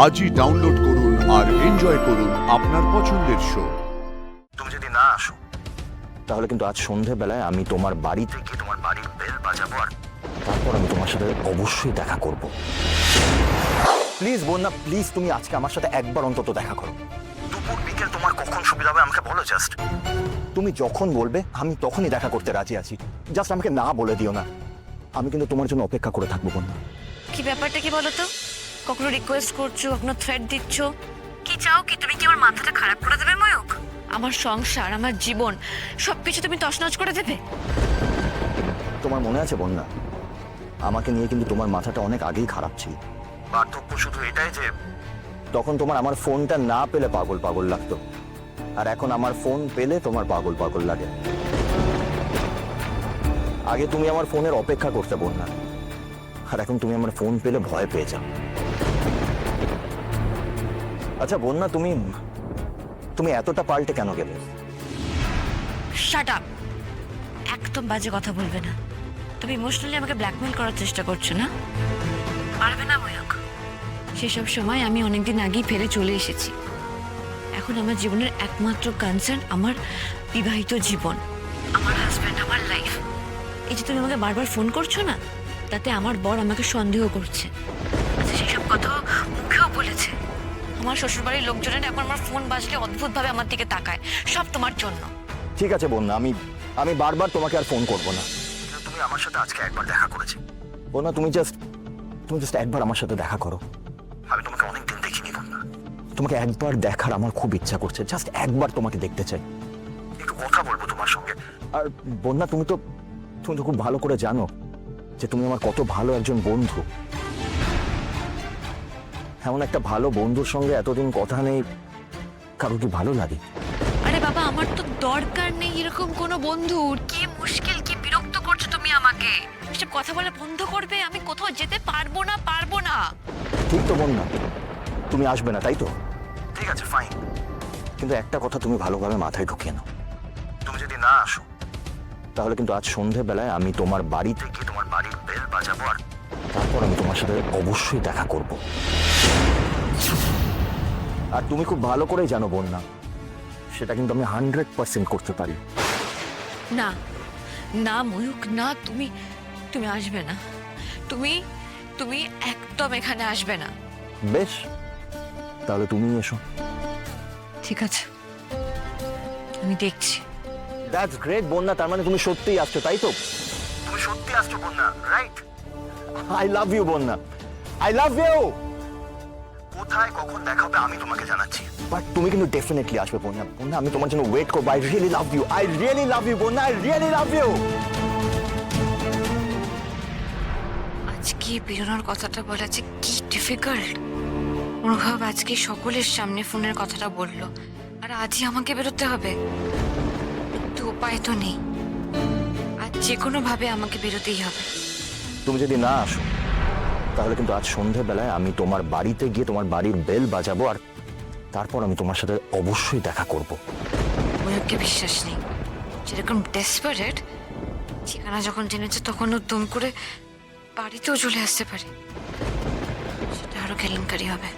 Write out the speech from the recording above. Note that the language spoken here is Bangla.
আজই ডাউনলোড করুন আর এনজয় করুন আপনার পছন্দের শো। তুমি যদি না আসো তাহলে কিন্তু আজ সন্ধেবেলায় আমি তোমার বাড়িতে গিয়ে তোমার বাড়ির বেল বাজাবো, আর তারপর আমি তোমার সাথে অবশ্যই দেখা করব। প্লিজ বন্যা, প্লিজ তুমি আজকে আমার সাথে একবার অন্তত দেখা করো। দুপুর বিকেল তোমার কখন সুবিধা হবে আমাকে বলো। জাস্ট তুমি যখন বলবে আমি তখনই দেখা করতে রাজি আছি। জাস্ট আমাকে না বলে দিও না, আমি কিন্তু তোমার জন্য অপেক্ষা করে থাকবো বন্যা। কি ব্যাপারটা কি বলো তো? কখনো রিকোয়েস্ট করছো, কখনো থ্রেট দিচ্ছ। কি চাও কি? তুমি কি আমার মাথাটা খারাপ করে দেবে ময়ূক? আমার সংসার, আমার জীবন সবকিছু তুমি তছনছ করে দেবে? তোমার মনে আছে বন্যা, আমাকে নিয়ে কিন্তু তোমার মাথাটা অনেক আগেই খারাপ ছিল। পার্থক্য শুধু এটাই যে তখন তোমার আমার ফোনটা না পেলে পাগল পাগল লাগতো, আর এখন আমার ফোন পেলে তোমার পাগল পাগল লাগে। আগে তুমি আমার ফোনের অপেক্ষা করতে বন্যা, আর এখন তুমি আমার ফোন পেলে ভয় পেয়ে যাও। আচ্ছা বন্যা, তুমি তুমি এতটা পাল্টে কেন গেলে? Shut up! একদম বাজে কথা বলবে না। তুমি ইমোশনালি আমাকে ব্ল্যাকমেল করার চেষ্টা করছো না? পারবে না ময়ূক। সেসব সময় আমি অনেকদিন আগেই ফেলে চলে এসেছি। এখন আমার জীবনের একমাত্র কনসার্ন আমার বিবাহিত জীবন, আমার হাজব্যান্ড, আমার লাইফ। এই যে তুমি আমাকে বারবার ফোন করছো না, তাতে আমার বর আমাকে সন্দেহ করছে। আচ্ছা, সেসব কথা মুখেও বলেছে। আমার শ্বশুরবাড়ির লোকজনের এখন আমার ফোন বাজলে অদ্ভুতভাবে আমার দিকে তাকায়। সব তোমার জন্য। ঠিক আছে বন্যা, আমি বারবার তোমাকে আর ফোন করবো না। তুমি আমার সাথে আজকে একবার দেখা করেছি বন্যা, তুমি জাস্ট একবার আমার সাথে দেখা করো। আমি তোমাকে অনেকদিন দেখিনি বন্যা, তোমাকে একবার দেখার আমার খুব ইচ্ছা করছে। জাস্ট একবার তোমাকে দেখতে চাই, একটু কথা বলবো তোমার সঙ্গে। আর বন্যা, তুমি তো খুব ভালো করে জানো যে তুমি আমার কত ভালো একজন বন্ধু। এমন একটা ভালো বন্ধুর সঙ্গে এতদিন কথা নেই, কারো কি ভালো লাগে? আরে বাবা, আমার তো দরকার নেই এরকম কোনো বন্ধুর। কি মুশকিল, কি বিরক্ত করছো তুমি আমাকে। এসব কথা বলে বন্ধ করবে। আমি কোথাও যেতে পারবো না। ঠিক তো বন্যা, তুমি আসবে না তাই তো? ঠিক আছে, ফাইন। কিন্তু একটা কথা তুমি ভালোভাবে মাথায় ঢুকিয়ে নাও, তুমি যদি না আসো তাহলে কিন্তু আজ সন্ধেবেলায় আমি তোমার বাড়িতে গিয়ে তোমার বাড়ির বেল বাজাবো, আর তারপর আমি তোমার সাথে অবশ্যই দেখা করব। আর তুমি খুব ভালো করেই জানো বন্যা, সেটা কিন্তু আমি 100% করতে পারি। না না ময়ূক, না, তুমি আসবে না। তুমি একদম এখানে আসবে না। বেশ, তাহলে তুমি এসো। ঠিক আছে, আমি দেখছি। দ্যাটস গ্রেট বন্যা, তার মানে তুমি সত্যিই আসছো তাই তো? তুমি সত্যি আসছো বন্যা, right? I love you Bonya, I love you. কোথায় কখন দেখা হবে আমি তোমাকে জানাচ্ছি, বাট তুমি কিন্তু ডেফিনেটলি আসবে বন্যা। বন্যা, আমি তোমার জন্য ওয়েট করবো। I really love you, I really love you Bonya, I really love you. আজকে বেরোনোর কথাটা বলা যে কি ডিফিকাল্ট। অনুভব আজকে সকলের সামনে ফোনের কথাটা বললো, আর আজই আমাকে বেরোতে হবে। কিন্তু উপায় তো নেই, আজ যে কোনো ভাবে আমাকে বেরোতেই হবে। তুমি যদি না আসো তাহলে কিন্তু আজ সন্ধেবেলায় আমি তোমার বাড়িতে গিয়ে তোমার বাড়ির বেল বাজাবো, আর তারপর আমি তোমার সাথে অবশ্যই দেখা করব। ময়ূরকে বিশ্বাস নেই। যেরকম ডেসপারেট, ঠিকানা যখন জেনেছে তখন ও দম করে বাড়িতেও চলে আসতে পারে। সেটা আরো কেলেঙ্কারি হবে।